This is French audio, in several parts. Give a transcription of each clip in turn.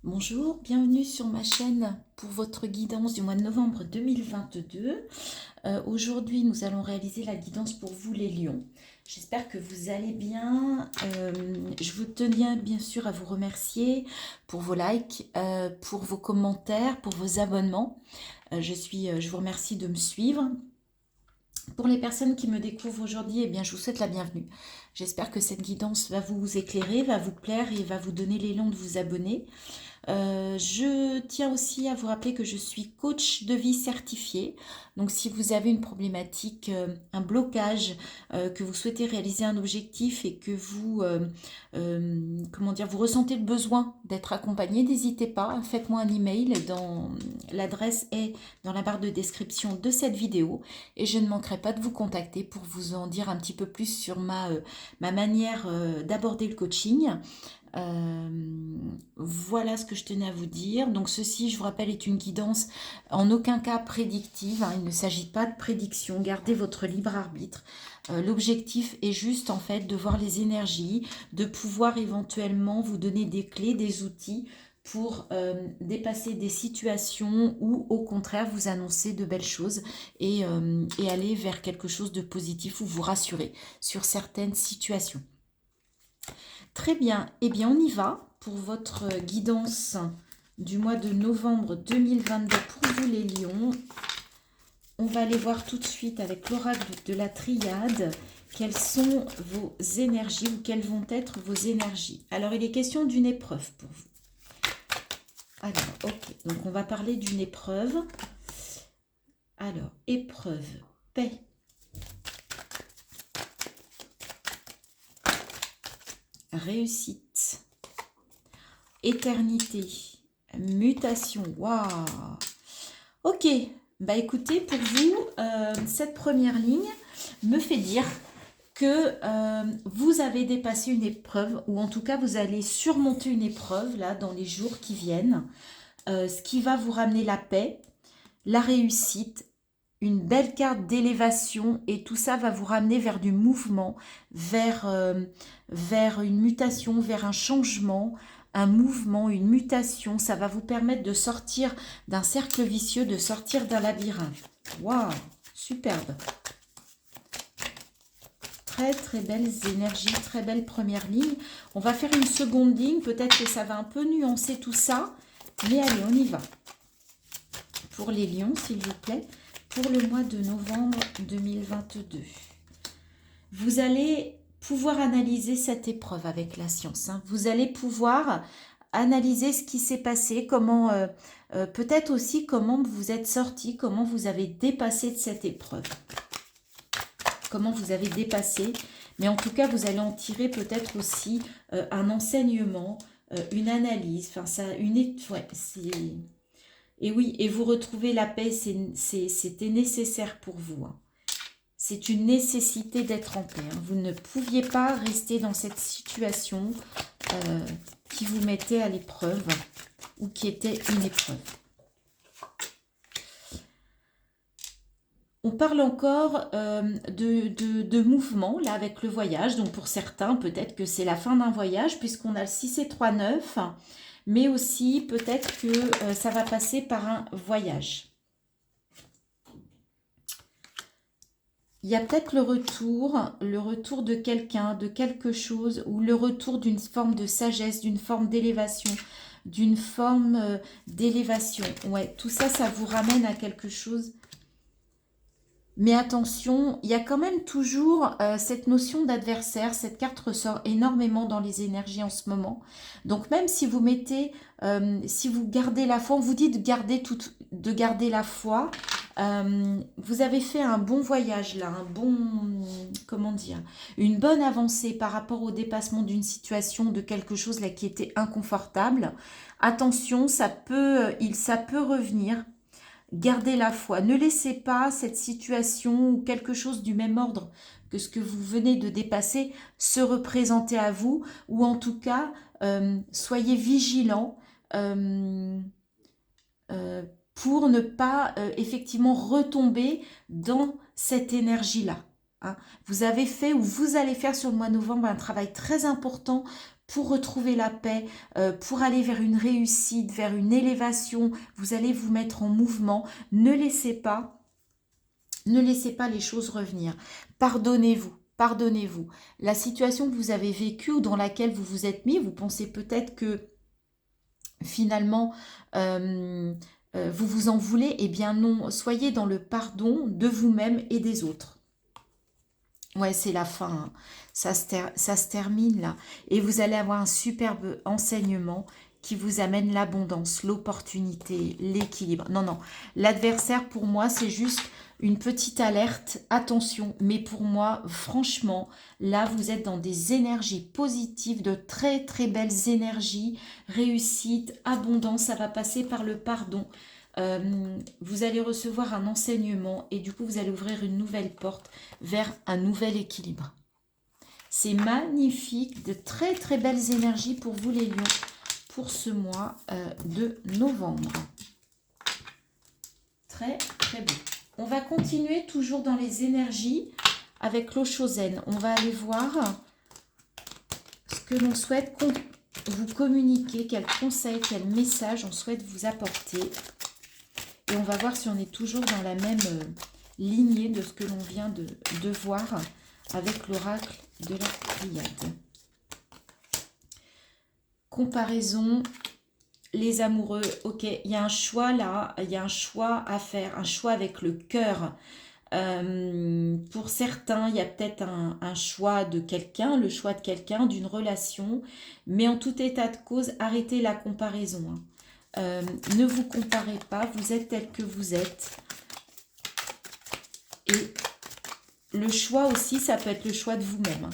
Bonjour, bienvenue sur ma chaîne pour votre guidance du mois de novembre 2022. Aujourd'hui, nous allons réaliser la guidance pour vous les lions. J'espère que vous allez bien. Je vous tenais bien sûr à vous remercier pour vos likes, pour vos commentaires, pour vos abonnements. Je vous remercie de me suivre. Pour les personnes qui me découvrent aujourd'hui, eh bien, je vous souhaite la bienvenue. J'espère que cette guidance va vous éclairer, va vous plaire et va vous donner l'élan de vous abonner. Je tiens aussi à vous rappeler que je suis coach de vie certifié. Donc si vous avez une problématique, un blocage, que vous souhaitez réaliser un objectif et que vous ressentez le besoin d'être accompagné, n'hésitez pas, faites-moi un email. L'adresse est dans la barre de description de cette vidéo et je ne manquerai pas de vous contacter pour vous en dire un petit peu plus sur ma manière d'aborder le coaching. Voilà ce que je tenais à vous dire. Donc ceci, je vous rappelle, est une guidance en aucun cas prédictive, hein. Il ne s'agit pas de prédiction. Gardez votre libre arbitre. L'objectif est juste en fait de voir les énergies, de pouvoir éventuellement vous donner des clés, des outils pour dépasser des situations ou au contraire vous annoncer de belles choses et aller vers quelque chose de positif ou vous rassurer sur certaines situations. Très bien, eh bien on y va pour votre guidance du mois de novembre 2022 pour vous les lions. On va aller voir tout de suite avec l'oracle de la triade quelles sont vos énergies ou quelles vont être vos énergies. Alors il est question d'une épreuve pour vous. Alors ok, donc on va parler d'une épreuve. Alors épreuve, paix. Réussite, éternité, mutation, waouh. Ok, bah écoutez, pour vous, cette première ligne me fait dire que vous avez dépassé une épreuve, ou en tout cas vous allez surmonter une épreuve là dans les jours qui viennent, ce qui va vous ramener la paix, la réussite, une belle carte d'élévation, et tout ça va vous ramener vers du mouvement, vers une mutation, vers un changement, un mouvement, une mutation. Ça va vous permettre de sortir d'un cercle vicieux, de sortir d'un labyrinthe. Waouh, superbe. Très très belles énergies, très belle première ligne. On va faire une seconde ligne, peut-être que ça va un peu nuancer tout ça, mais allez, on y va. Pour les lions, s'il vous plaît, pour le mois de novembre 2022. Vous allez pouvoir analyser cette épreuve avec la science, hein. Vous allez pouvoir analyser ce qui s'est passé, comment, peut-être aussi comment vous êtes sorti, comment vous avez dépassé de cette épreuve. Comment vous avez dépassé, mais en tout cas, vous allez en tirer peut-être aussi un enseignement, une analyse, enfin ça, ouais, c'est... Et oui, et vous retrouvez la paix, c'était nécessaire pour vous, hein. C'est une nécessité d'être en paix, hein. Vous ne pouviez pas rester dans cette situation qui vous mettait à l'épreuve ou qui était une épreuve. On parle encore de mouvement, là, avec le voyage. Donc, pour certains, peut-être que c'est la fin d'un voyage, puisqu'on a le 6 et 3, 9. Mais aussi, peut-être que ça va passer par un voyage. Il y a peut-être le retour de quelqu'un, de quelque chose, ou le retour d'une forme de sagesse, d'une forme d'élévation, d'une forme d'élévation. Ouais, tout ça, ça vous ramène à quelque chose. Mais attention, il y a quand même toujours cette notion d'adversaire. Cette carte ressort énormément dans les énergies en ce moment. Donc même si vous mettez, si vous gardez la foi, on vous dit de garder la foi. Vous avez fait un bon voyage là, comment dire, une bonne avancée par rapport au dépassement d'une situation, de quelque chose là qui était inconfortable. Attention, ça peut revenir. Gardez la foi. Ne laissez pas cette situation ou quelque chose du même ordre que ce que vous venez de dépasser se représenter à vous, ou en tout cas, soyez vigilants pour ne pas effectivement retomber dans cette énergie-là, hein. Vous avez fait ou vous allez faire sur le mois de novembre un travail très important pour retrouver la paix, pour aller vers une réussite, vers une élévation. Vous allez vous mettre en mouvement. Ne laissez pas les choses revenir. Pardonnez-vous. Pardonnez-vous. La situation que vous avez vécue ou dans laquelle vous vous êtes mis, vous pensez peut-être que finalement, vous vous en voulez. Eh bien non, soyez dans le pardon de vous-même et des autres. Ouais, c'est la fin, hein. Ça se termine là. Et vous allez avoir un superbe enseignement qui vous amène l'abondance, l'opportunité, l'équilibre. Non, non. L'adversaire, pour moi, c'est juste une petite alerte. Attention. Mais pour moi, franchement, là, vous êtes dans des énergies positives, de très, très belles énergies. Réussite, abondance, ça va passer par le pardon. Vous allez recevoir un enseignement et du coup, vous allez ouvrir une nouvelle porte vers un nouvel équilibre. C'est magnifique, de très très belles énergies pour vous les lions, pour ce mois de novembre. Très très beau. On va continuer toujours dans les énergies avec l'Oshozen. On va aller voir ce que l'on souhaite vous communiquer, quel conseil, quel message on souhaite vous apporter. Et on va voir si on est toujours dans la même lignée de ce que l'on vient de voir avec l'oracle de la Pléiade. Comparaison, les amoureux, ok, il y a un choix là, il y a un choix à faire, un choix avec le cœur. Pour certains, il y a peut-être un choix de quelqu'un, le choix de quelqu'un, d'une relation, mais en tout état de cause, arrêtez la comparaison, hein. Ne vous comparez pas, vous êtes tel que vous êtes. Et le choix aussi, ça peut être le choix de vous-même, hein.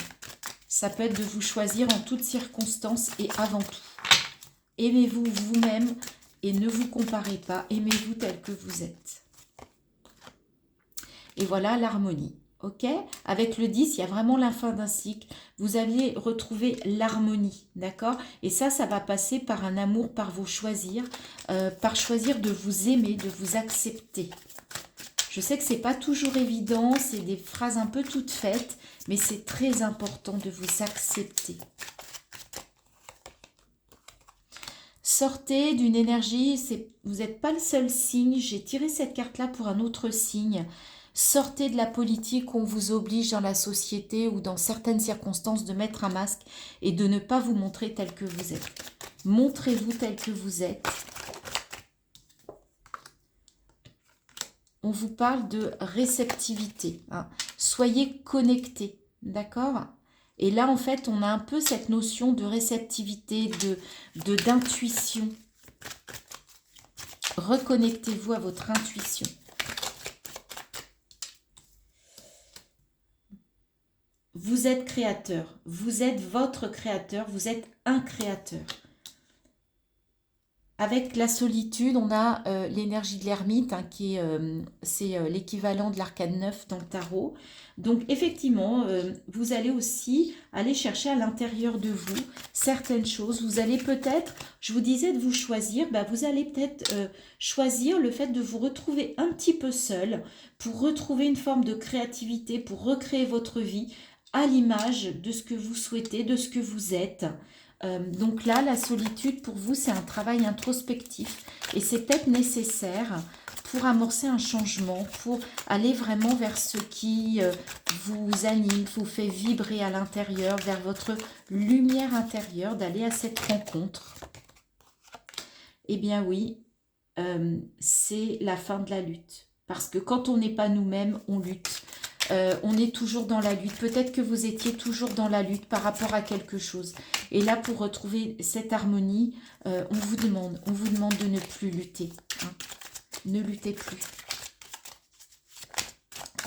Ça peut être de vous choisir en toutes circonstances et avant tout. Aimez-vous vous-même et ne vous comparez pas. Aimez-vous tel que vous êtes. Et voilà l'harmonie. Ok? Avec le 10, il y a vraiment la fin d'un cycle. Vous allez retrouver l'harmonie. D'accord? Et ça va passer par un amour, par vous choisir, par choisir de vous aimer, de vous accepter. Je sais que c'est pas toujours évident, c'est des phrases un peu toutes faites, mais c'est très important de vous accepter. Sortez d'une énergie, vous n'êtes pas le seul signe, j'ai tiré cette carte-là pour un autre signe. Sortez de la politique où on vous oblige dans la société ou dans certaines circonstances de mettre un masque et de ne pas vous montrer tel que vous êtes. Montrez-vous tel que vous êtes. On vous parle de réceptivité, hein. Soyez connectés, d'accord? Et là, en fait, on a un peu cette notion de réceptivité, d'intuition. Reconnectez-vous à votre intuition. Vous êtes créateur, vous êtes votre créateur, vous êtes un créateur. Avec la solitude, on a l'énergie de l'ermite, hein, c'est l'équivalent de l'arcane 9 dans le tarot. Donc effectivement, vous allez aussi aller chercher à l'intérieur de vous certaines choses. Vous allez peut-être, je vous disais de vous choisir, vous allez peut-être choisir le fait de vous retrouver un petit peu seul pour retrouver une forme de créativité, pour recréer votre vie à l'image de ce que vous souhaitez, de ce que vous êtes. Donc là, la solitude, pour vous, c'est un travail introspectif et c'est peut-être nécessaire pour amorcer un changement, pour aller vraiment vers ce qui vous anime, vous fait vibrer à l'intérieur, vers votre lumière intérieure, d'aller à cette rencontre. Eh bien oui, c'est la fin de la lutte. Parce que quand on n'est pas nous-mêmes, on lutte. On est toujours dans la lutte. Peut-être que vous étiez toujours dans la lutte par rapport à quelque chose. Et là, pour retrouver cette harmonie, on vous demande de ne plus lutter, hein. Ne luttez plus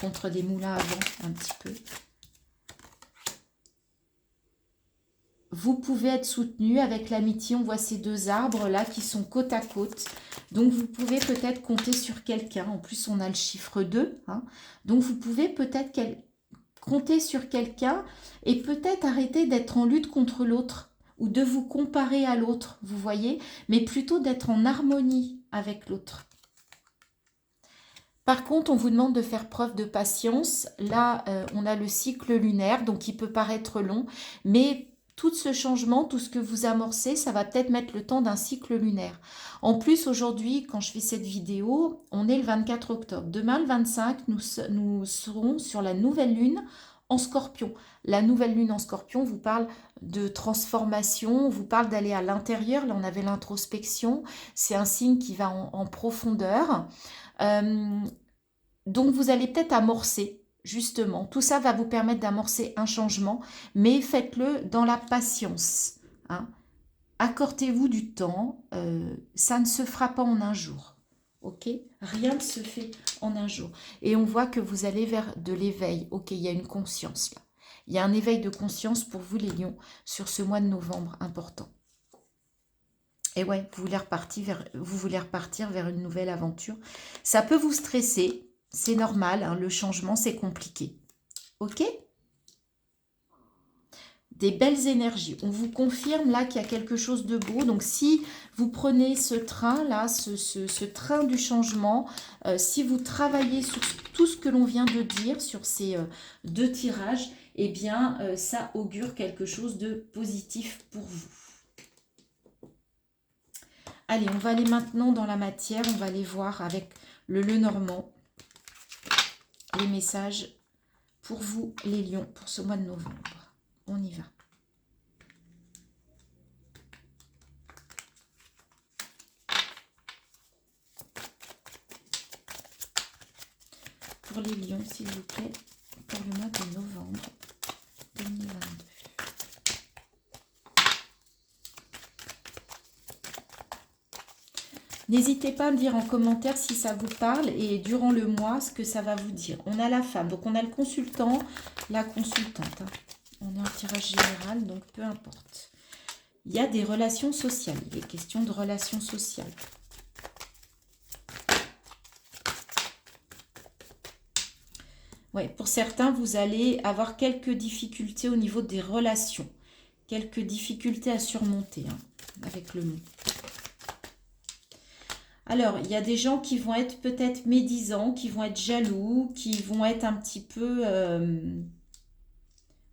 contre des moulins à vent, un petit peu. Vous pouvez être soutenu avec l'amitié. On voit ces deux arbres là qui sont côte à côte. Donc vous pouvez peut-être compter sur quelqu'un. En plus, on a le chiffre 2. Hein. Donc vous pouvez peut-être compter sur quelqu'un et peut-être arrêter d'être en lutte contre l'autre ou de vous comparer à l'autre, vous voyez, mais plutôt d'être en harmonie avec l'autre. Par contre, on vous demande de faire preuve de patience. Là, on a le cycle lunaire, donc il peut paraître long, mais Tout ce changement, tout ce que vous amorcez, ça va peut-être mettre le temps d'un cycle lunaire. En plus, aujourd'hui, quand je fais cette vidéo, on est le 24 octobre. Demain, le 25, nous serons sur la nouvelle lune en Scorpion. La nouvelle lune en Scorpion vous parle de transformation, vous parle d'aller à l'intérieur. Là, on avait l'introspection. C'est un signe qui va en profondeur. Donc, vous allez peut-être amorcer, justement. Tout ça va vous permettre d'amorcer un changement, mais faites-le dans la patience. Hein. Accordez-vous du temps. Ça ne se fera pas en un jour. Ok? Rien ne se fait en un jour. Et on voit que vous allez vers de l'éveil. Ok, il y a une conscience là. Il y a un éveil de conscience pour vous les lions sur ce mois de novembre important. Et ouais, vous voulez repartir vers une nouvelle aventure. Ça peut vous stresser. C'est normal, hein, le changement, c'est compliqué. Ok? Des belles énergies. On vous confirme là qu'il y a quelque chose de beau. Donc, si vous prenez ce train-là, ce train du changement, si vous travaillez sur tout ce que l'on vient de dire, sur ces deux tirages, eh bien, ça augure quelque chose de positif pour vous. Allez, on va aller maintenant dans la matière. On va aller voir avec le Lenormand les messages pour vous, les lions, pour ce mois de novembre. On y va. Pour les lions, s'il vous plaît, pour le mois de novembre 2022. N'hésitez pas à me dire en commentaire si ça vous parle et durant le mois ce que ça va vous dire. On a la femme, donc on a le consultant, la consultante. Hein. On est en tirage général, donc peu importe. Il y a des relations sociales, il est question de relations sociales. Ouais, pour certains, vous allez avoir quelques difficultés au niveau des relations. Quelques difficultés à surmonter hein, avec le mot. Alors, il y a des gens qui vont être peut-être médisants, qui vont être jaloux, qui vont être un petit peu...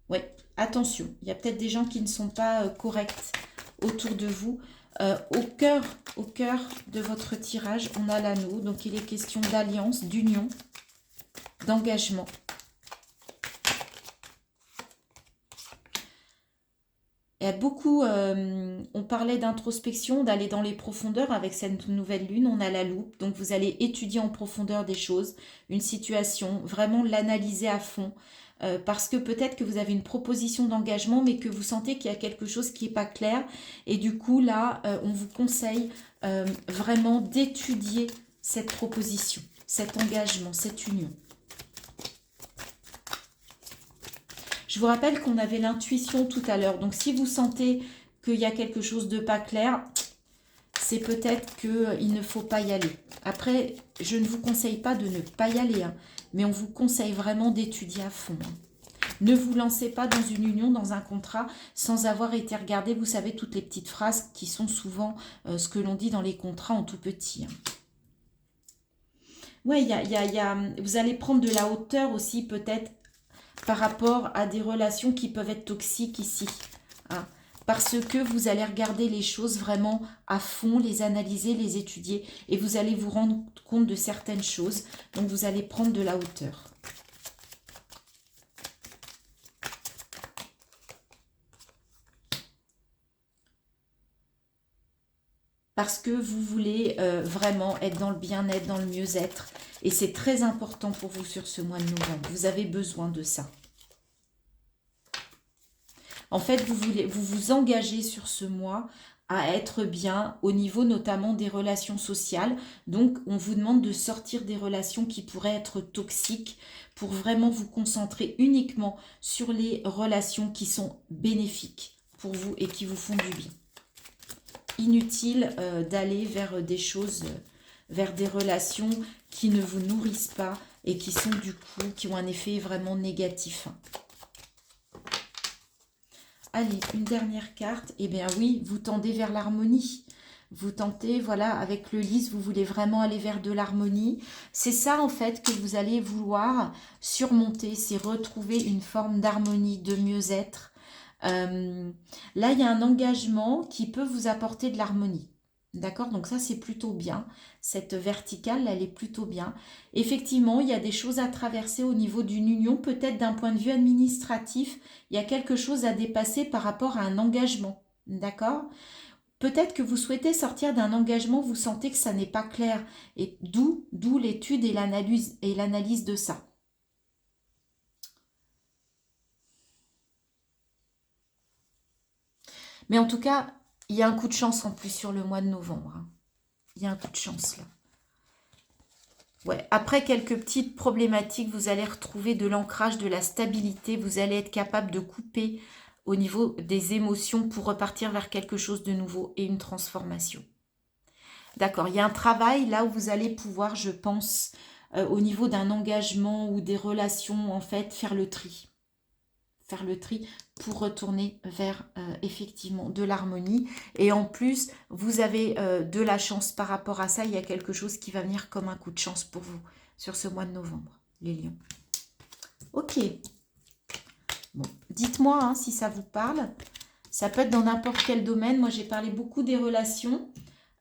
Ouais, attention, il y a peut-être des gens qui ne sont pas corrects autour de vous. Au cœur de votre tirage, on a l'anneau. Donc, il est question d'alliance, d'union, d'engagement. Il y a beaucoup, on parlait d'introspection, d'aller dans les profondeurs avec cette nouvelle lune, on a la loupe, donc vous allez étudier en profondeur des choses, une situation, vraiment l'analyser à fond, parce que peut-être que vous avez une proposition d'engagement, mais que vous sentez qu'il y a quelque chose qui n'est pas clair, et du coup là, on vous conseille vraiment d'étudier cette proposition, cet engagement, cette union. Je vous rappelle qu'on avait l'intuition tout à l'heure. Donc, si vous sentez qu'il y a quelque chose de pas clair, c'est peut-être qu'il ne faut pas y aller. Après, je ne vous conseille pas de ne pas y aller, hein, mais on vous conseille vraiment d'étudier à fond. Hein. Ne vous lancez pas dans une union, dans un contrat, sans avoir été regardé. Vous savez, toutes les petites phrases qui sont souvent ce que l'on dit dans les contrats en tout petit. Hein. Oui, vous allez prendre de la hauteur aussi, peut-être, par rapport à des relations qui peuvent être toxiques ici. Hein, parce que vous allez regarder les choses vraiment à fond, les analyser, les étudier. Et vous allez vous rendre compte de certaines choses. Donc, vous allez prendre de la hauteur. Parce que vous voulez vraiment être dans le bien-être, dans le mieux-être. Et c'est très important pour vous sur ce mois de novembre. Vous avez besoin de ça. En fait, vous vous engagez sur ce mois à être bien au niveau notamment des relations sociales. Donc, on vous demande de sortir des relations qui pourraient être toxiques pour vraiment vous concentrer uniquement sur les relations qui sont bénéfiques pour vous et qui vous font du bien. Inutile d'aller vers des choses, vers des relations qui ne vous nourrissent pas et qui sont du coup, qui ont un effet vraiment négatif. Allez, une dernière carte. Eh bien oui, vous tendez vers l'harmonie. Vous tentez, voilà, avec le lys, vous voulez vraiment aller vers de l'harmonie. C'est ça en fait que vous allez vouloir surmonter, c'est retrouver une forme d'harmonie, de mieux-être. Là, il y a un engagement qui peut vous apporter de l'harmonie. D'accord? Donc ça, c'est plutôt bien. Cette verticale, elle est plutôt bien. Effectivement, il y a des choses à traverser au niveau d'une union. Peut-être d'un point de vue administratif, il y a quelque chose à dépasser par rapport à un engagement. D'accord? Peut-être que vous souhaitez sortir d'un engagement, vous sentez que ça n'est pas clair. Et d'où l'étude et l'analyse de ça. Mais en tout cas, il y a un coup de chance en plus sur le mois de novembre. Hein. Il y a un coup de chance là. Ouais. Après quelques petites problématiques, vous allez retrouver de l'ancrage, de la stabilité. Vous allez être capable de couper au niveau des émotions pour repartir vers quelque chose de nouveau et une transformation. D'accord, il y a un travail là où vous allez pouvoir, je pense, au niveau d'un engagement ou des relations, en fait, faire le tri. Faire le tri pour retourner vers effectivement de l'harmonie. Et en plus, vous avez de la chance par rapport à ça. Il y a quelque chose qui va venir comme un coup de chance pour vous sur ce mois de novembre, les lions. Ok. Bon, dites-moi hein, si ça vous parle. Ça peut être dans n'importe quel domaine. Moi, j'ai parlé beaucoup des relations.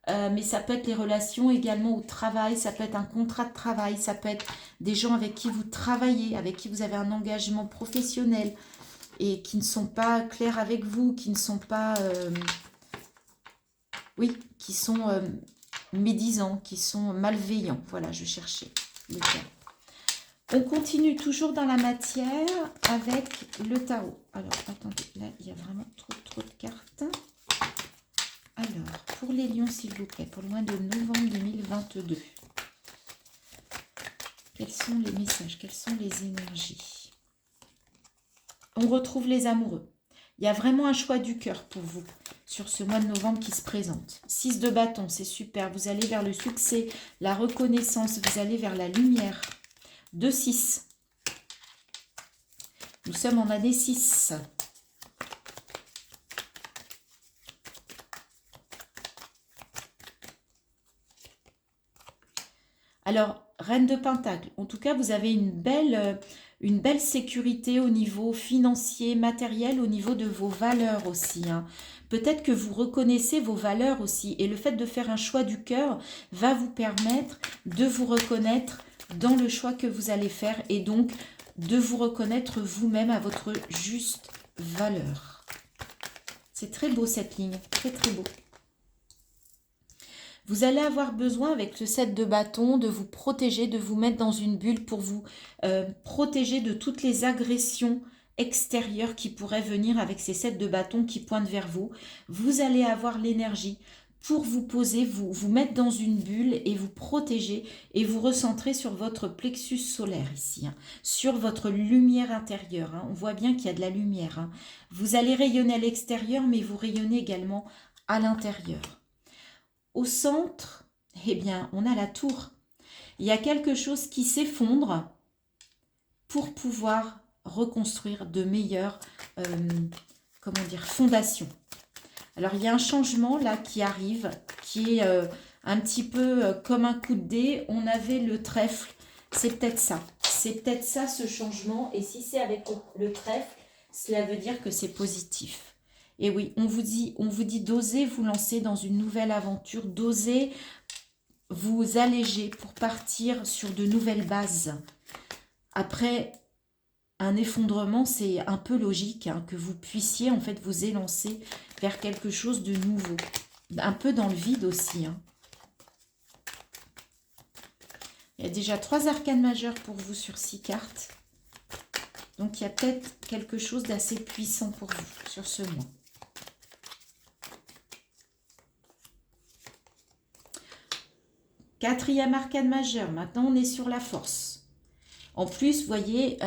Mais ça peut être les relations également au travail, ça peut être un contrat de travail, ça peut être des gens avec qui vous travaillez, avec qui vous avez un engagement professionnel et qui ne sont pas clairs avec vous, qui ne sont pas... oui, qui sont médisants, qui sont malveillants. Voilà, je cherchais le terme. On continue toujours dans la matière avec le tarot. Alors, attendez, là, il y a vraiment trop de cartes. Alors, pour les lions, s'il vous plaît, pour le mois de novembre 2022, quels sont les messages, quelles sont les énergies? On retrouve les amoureux. Il y a vraiment un choix du cœur pour vous sur ce mois de novembre qui se présente. 6 de bâton, c'est super. Vous allez vers le succès, la reconnaissance, vous allez vers la lumière. 2-6. Nous sommes en année 6. Alors, Reine de Pentacle, en tout cas, vous avez une belle sécurité au niveau financier, matériel, au niveau de vos valeurs aussi. Hein. Peut-être que vous reconnaissez vos valeurs aussi. Et le fait de faire un choix du cœur va vous permettre de vous reconnaître dans le choix que vous allez faire et donc de vous reconnaître vous-même à votre juste valeur. C'est très beau cette ligne, très beau. Vous allez avoir besoin avec le 7 de bâton de vous protéger, de vous mettre dans une bulle pour vous protéger de toutes les agressions extérieures qui pourraient venir avec ces 7 de bâton qui pointent vers vous. Vous allez avoir l'énergie pour vous poser, vous mettre dans une bulle et vous protéger et vous recentrer sur votre plexus solaire ici, hein, sur votre lumière intérieure. Hein. On voit bien qu'il y a de la lumière. Hein. Vous allez rayonner à l'extérieur, mais vous rayonnez également à l'intérieur. Au centre, eh bien, on a la tour. Il y a quelque chose qui s'effondre pour pouvoir reconstruire de meilleures fondations. Alors, il y a un changement là qui arrive, qui est un petit peu comme un coup de dé. On avait le trèfle, c'est peut-être ça. C'est peut-être ça ce changement. Et si c'est avec le trèfle, cela veut dire que c'est positif. Et oui, on vous dit d'oser vous lancer dans une nouvelle aventure, d'oser vous alléger pour partir sur de nouvelles bases. Après un effondrement, c'est un peu logique hein, que vous puissiez en fait vous élancer vers quelque chose de nouveau. Un peu dans le vide aussi. Hein. Il y a déjà 3 arcanes majeures pour vous sur 6 cartes. Donc il y a peut-être quelque chose d'assez puissant pour vous sur ce mois. Quatrième arcane majeure, maintenant on est sur la force. En plus, vous voyez,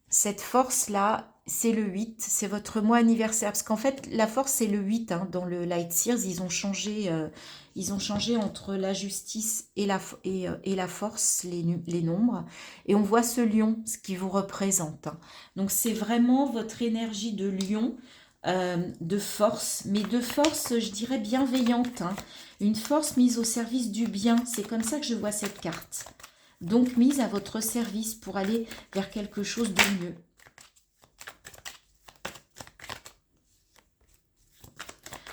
cette force-là, c'est le 8, c'est votre mois anniversaire. Parce qu'en fait, la force, c'est le 8. Hein, dans le Light Sears, ils ont changé entre la justice et la force, les nombres. Et on voit ce lion, ce qui vous représente. Hein. Donc, c'est vraiment votre énergie de lion, de force. Mais de force, je dirais, bienveillante. Hein. Une force mise au service du bien. C'est comme ça que je vois cette carte. Donc, mise à votre service pour aller vers quelque chose de mieux.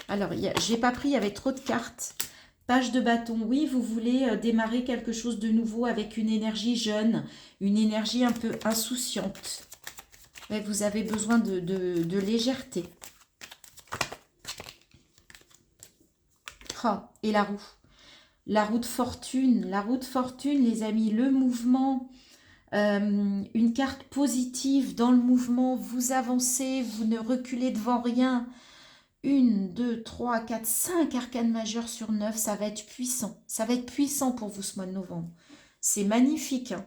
Alors, j'ai pas pris, il y avait trop de cartes. Page de bâton, oui, vous voulez démarrer quelque chose de nouveau avec une énergie jeune, une énergie un peu insouciante. Ouais, vous avez besoin de légèreté. Oh, et la roue. La roue de fortune. La roue de fortune, les amis, le mouvement. Une carte positive dans le mouvement. Vous avancez, vous ne reculez devant rien. 1, 2, 3, 4, 5 arcanes majeures sur 9, ça va être puissant. Ça va être puissant pour vous ce mois de novembre. C'est magnifique. Hein.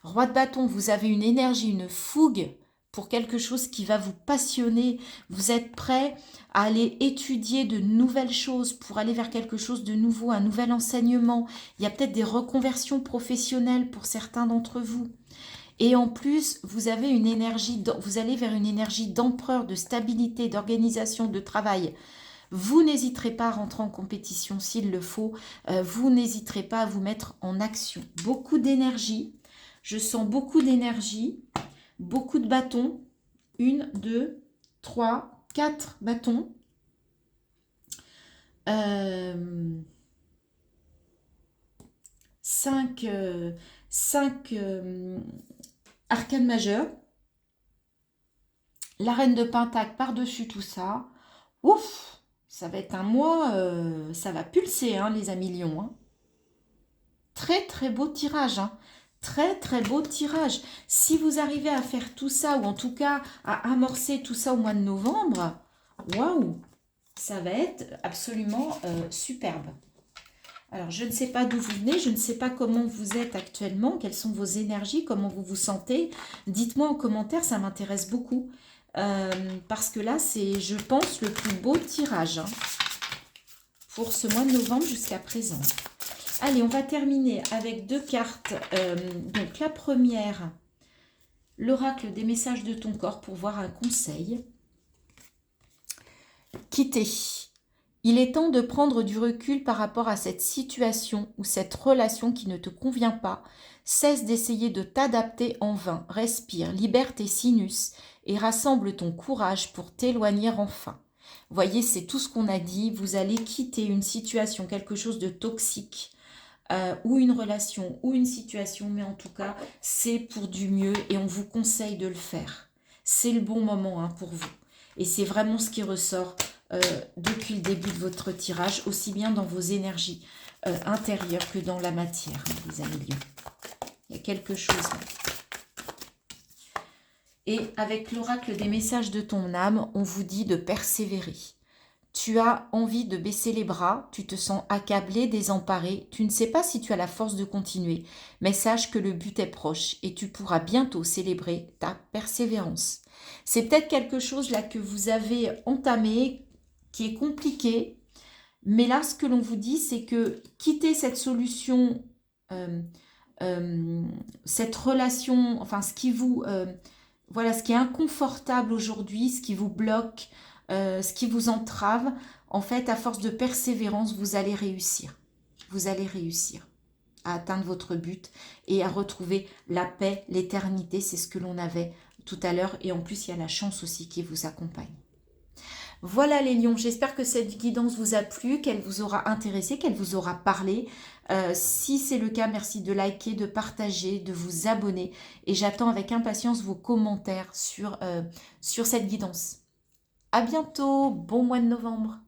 Roi de bâton, vous avez une énergie, une fougue pour quelque chose qui va vous passionner. Vous êtes prêt à aller étudier de nouvelles choses pour aller vers quelque chose de nouveau, un nouvel enseignement. Il y a peut-être des reconversions professionnelles pour certains d'entre vous. Et en plus, vous avez une énergie, vous allez vers une énergie d'empereur, de stabilité, d'organisation, de travail. Vous n'hésiterez pas à rentrer en compétition s'il le faut. Vous n'hésiterez pas à vous mettre en action. Beaucoup d'énergie. Je sens beaucoup d'énergie. Beaucoup de bâtons. 1, 2, 3, 4 bâtons. 5 arcanes majeures. La reine de Pentacle par-dessus tout ça. Ouf, ça va être un mois, ça va pulser, hein, les amis lions. Hein. Très, très beau tirage. Hein. Très, très beau tirage. Si vous arrivez à faire tout ça, ou en tout cas à amorcer tout ça au mois de novembre, waouh, ça va être absolument superbe. Alors, je ne sais pas d'où vous venez, je ne sais pas comment vous êtes actuellement, quelles sont vos énergies, comment vous vous sentez. Dites-moi en commentaire, ça m'intéresse beaucoup. Parce que là, c'est, je pense, le plus beau tirage hein, pour ce mois de novembre jusqu'à présent. Allez, on va terminer avec 2 cartes. Donc, la première, l'oracle des messages de ton corps pour voir un conseil. Quitter. Il est temps de prendre du recul par rapport à cette situation ou cette relation qui ne te convient pas. Cesse d'essayer de t'adapter en vain. Respire, libère tes sinus et rassemble ton courage pour t'éloigner enfin. Voyez, c'est tout ce qu'on a dit. Vous allez quitter une situation, quelque chose de toxique, ou une relation, ou une situation, mais en tout cas, c'est pour du mieux et on vous conseille de le faire. C'est le bon moment hein, pour vous. Et c'est vraiment ce qui ressort depuis le début de votre tirage, aussi bien dans vos énergies intérieures que dans la matière, hein, les amis lions. Il y a quelque chose là. Et avec l'oracle des messages de ton âme, on vous dit de persévérer. Tu as envie de baisser les bras, tu te sens accablé, désemparé, tu ne sais pas si tu as la force de continuer, mais sache que le but est proche et tu pourras bientôt célébrer ta persévérance. C'est peut-être quelque chose là que vous avez entamé, qui est compliqué, mais là ce que l'on vous dit c'est que quitter cette solution, cette relation, enfin ce qui vous, voilà, ce qui est inconfortable aujourd'hui, ce qui vous bloque, ce qui vous entrave, en fait, à force de persévérance, vous allez réussir. Vous allez réussir à atteindre votre but et à retrouver la paix, l'éternité. C'est ce que l'on avait tout à l'heure. Et en plus, il y a la chance aussi qui vous accompagne. Voilà les lions, j'espère que cette guidance vous a plu, qu'elle vous aura intéressé, qu'elle vous aura parlé. Si c'est le cas, merci de liker, de partager, de vous abonner. Et j'attends avec impatience vos commentaires sur cette guidance. À bientôt, bon mois de novembre.